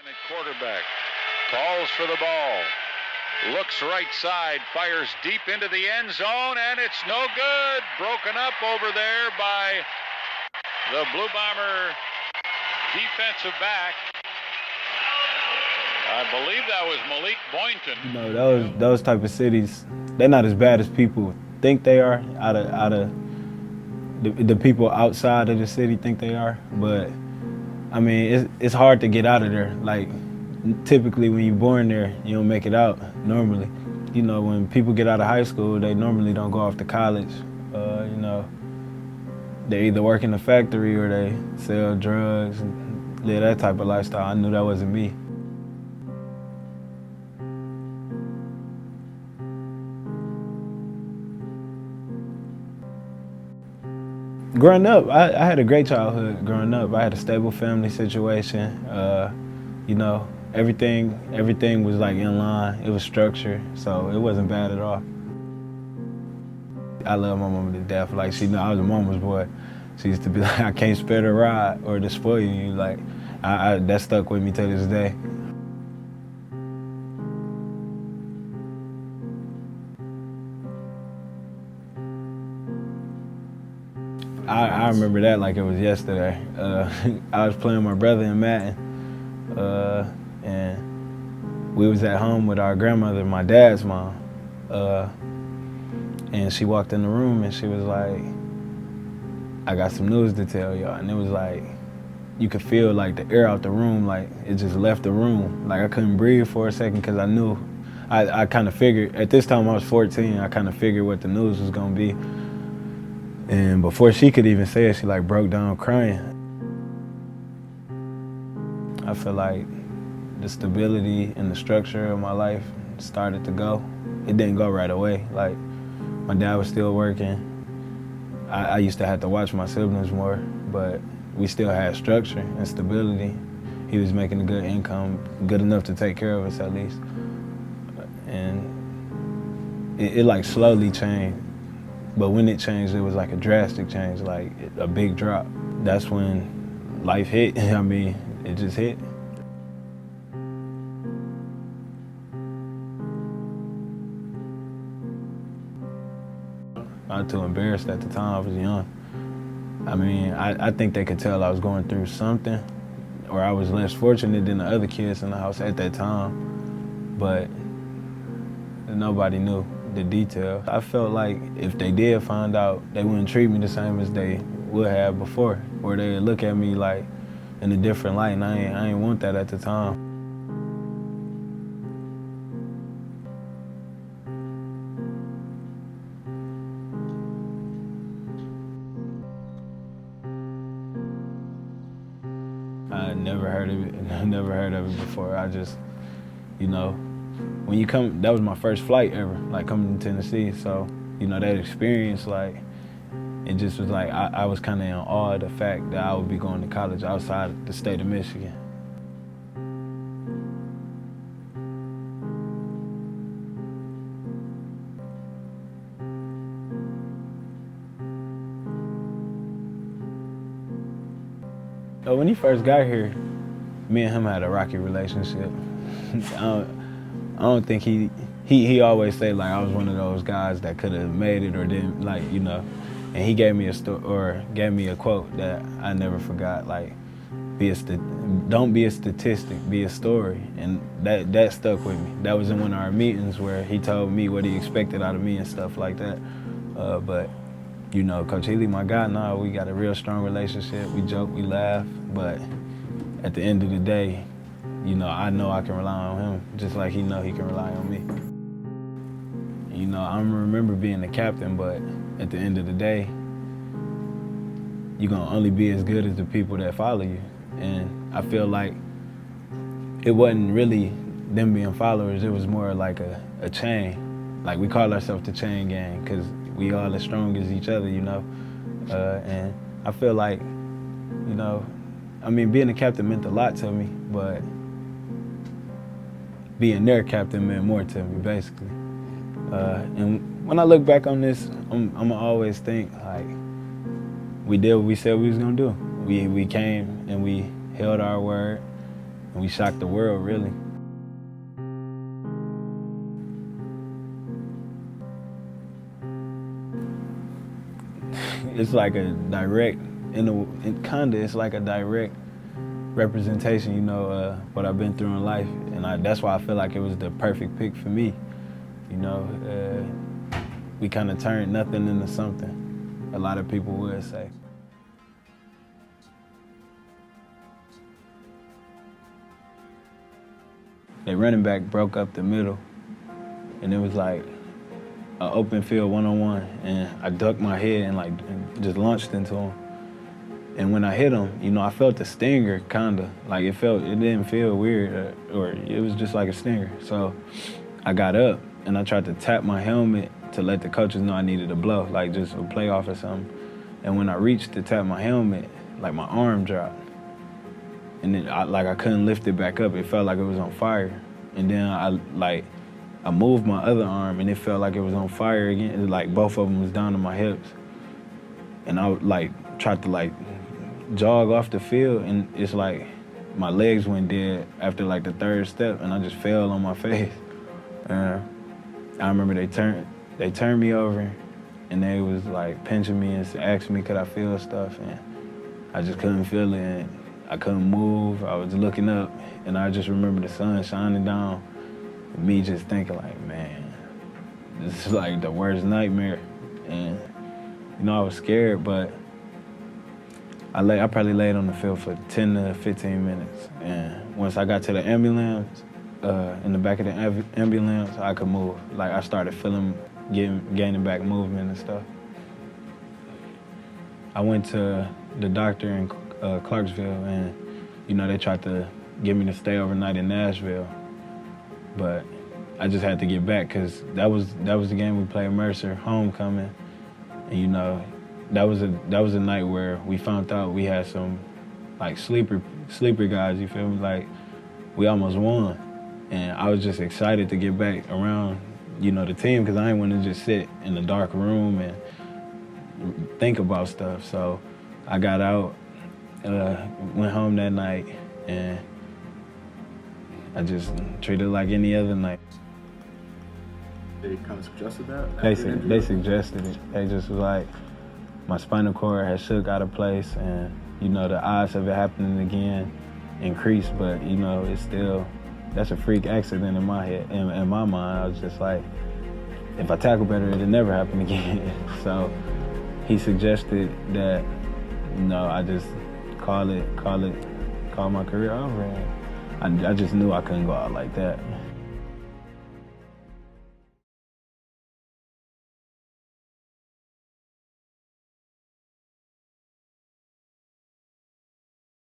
Quarterback calls for the ball, looks right side, fires deep into the end zone, and it's no good. Broken up over there by the Blue Bomber defensive back. I believe that was Malik Boynton. You know, those type of cities, they're not as bad as people think they are. Out of the people outside of the city think they are, but I mean, it's hard to get out of there. Like, typically when you're born there, you don't make it out normally. You know, when people get out of high school, they normally don't go off to college. You know, they either work in a factory or they sell drugs and live that type of lifestyle. I knew that wasn't me. Growing up, I had a great childhood growing up. I had a stable family situation. You know, everything was like in line. It was structured, so it wasn't bad at all. I love my mom to death. Like, she knew I was a mama's boy. She used to be like, I can't spare the ride or to spoil you. Like, that stuck with me to this day. I remember that like it was yesterday. I was playing with my brother in Madden, and we was at home with our grandmother, my dad's mom, and she walked in the room and she was like, I got some news to tell y'all. And it was like, you could feel like the air out the room, like it just left the room. Like I couldn't breathe for a second because I knew, I kind of figured, at this time I was 14, I kind of figured what the news was gonna be. And before she could even say it, she like broke down crying. I feel like the stability and the structure of my life started to go. It didn't go right away. Like, my dad was still working. I used to have to watch my siblings more, but we still had structure and stability. He was making a good income, good enough to take care of us at least. And it like slowly changed. But when it changed, it was like a drastic change, like a big drop. That's when life hit. I mean, it just hit. I was too embarrassed at the time. I was young. I mean, I think they could tell I was going through something, or I was less fortunate than the other kids in the house at that time, but nobody knew the detail. I felt like if they did find out, they wouldn't treat me the same as they would have before, or they would look at me like in a different light, and I ain't want that at the time. I never heard of it. I never heard of it before. I just, you know, when you come, that was my first flight ever, like coming to Tennessee. So, you know, that experience, like, it just was like, I was kind of in awe of the fact that I would be going to college outside the state of Michigan. When he first got here, me and him had a rocky relationship. I don't think he always say like I was one of those guys that could have made it or didn't, like, you know. And he gave me gave me a quote that I never forgot, like, don't be a statistic, be a story. And that stuck with me. That was in one of our meetings where he told me what he expected out of me and stuff like that. But you know, Coach Healy, my guy, now we got a real strong relationship. We joke, we laugh, but at the end of the day, you know I can rely on him, just like he know he can rely on me. You know, I remember being the captain, but at the end of the day, you're gonna only be as good as the people that follow you. And I feel like it wasn't really them being followers, it was more like a chain. Like, we call ourselves the chain gang, because we all as strong as each other, you know? And I feel like, you know, I mean, being a captain meant a lot to me, but being their captain meant more to me, basically. And when I look back on this, I'm gonna always think, like, we did what we said we was gonna do. We came and we held our word, and we shocked the world, really. It's like a direct, it's like a direct representation, you know, what I've been through in life, and that's why I feel like it was the perfect pick for me. You know, we kind of turned nothing into something, a lot of people would say. The running back broke up the middle, and it was like an open field one-on-one, and I ducked my head and just launched into him. And when I hit him, you know, I felt the stinger, kinda. Like it didn't feel weird, or it was just like a stinger. So I got up and I tried to tap my helmet to let the coaches know I needed a blow, like just a playoff or something. And when I reached to tap my helmet, like my arm dropped. And then I couldn't lift it back up. It felt like it was on fire. And then I moved my other arm and it felt like it was on fire again. Like both of them was down to my hips. And I tried to jog off the field, and it's like my legs went dead after the third step, and I just fell on my face. I remember they turned me over, and they was pinching me and asking me could I feel stuff, and I just couldn't feel it, and I couldn't move. I was looking up, and I just remember the sun shining down, and me just thinking man, this is the worst nightmare. And you know, I was scared, but I probably laid on the field for 10 to 15 minutes. And once I got to the ambulance, in the back of the ambulance, I could move. I started feeling, gaining back movement and stuff. I went to the doctor in Clarksville, and you know, they tried to get me to stay overnight in Nashville, but I just had to get back because that was the game we played Mercer, homecoming, and you know, that was a night where we found out we had some sleeper guys, you feel me? We almost won, and I was just excited to get back around, you know, the team, because I didn't want to just sit in a dark room and think about stuff. So I got out, went home that night, and I just treated it like any other night. They kind of suggested that? They suggested it. They just was my spinal cord had shook out of place, and you know, the odds of it happening again increased, but you know, it's still, that's a freak accident in my head. In my mind, I was just if I tackle better, it'll never happen again. So he suggested that, you know, I just call my career over, and I just knew I couldn't go out like that.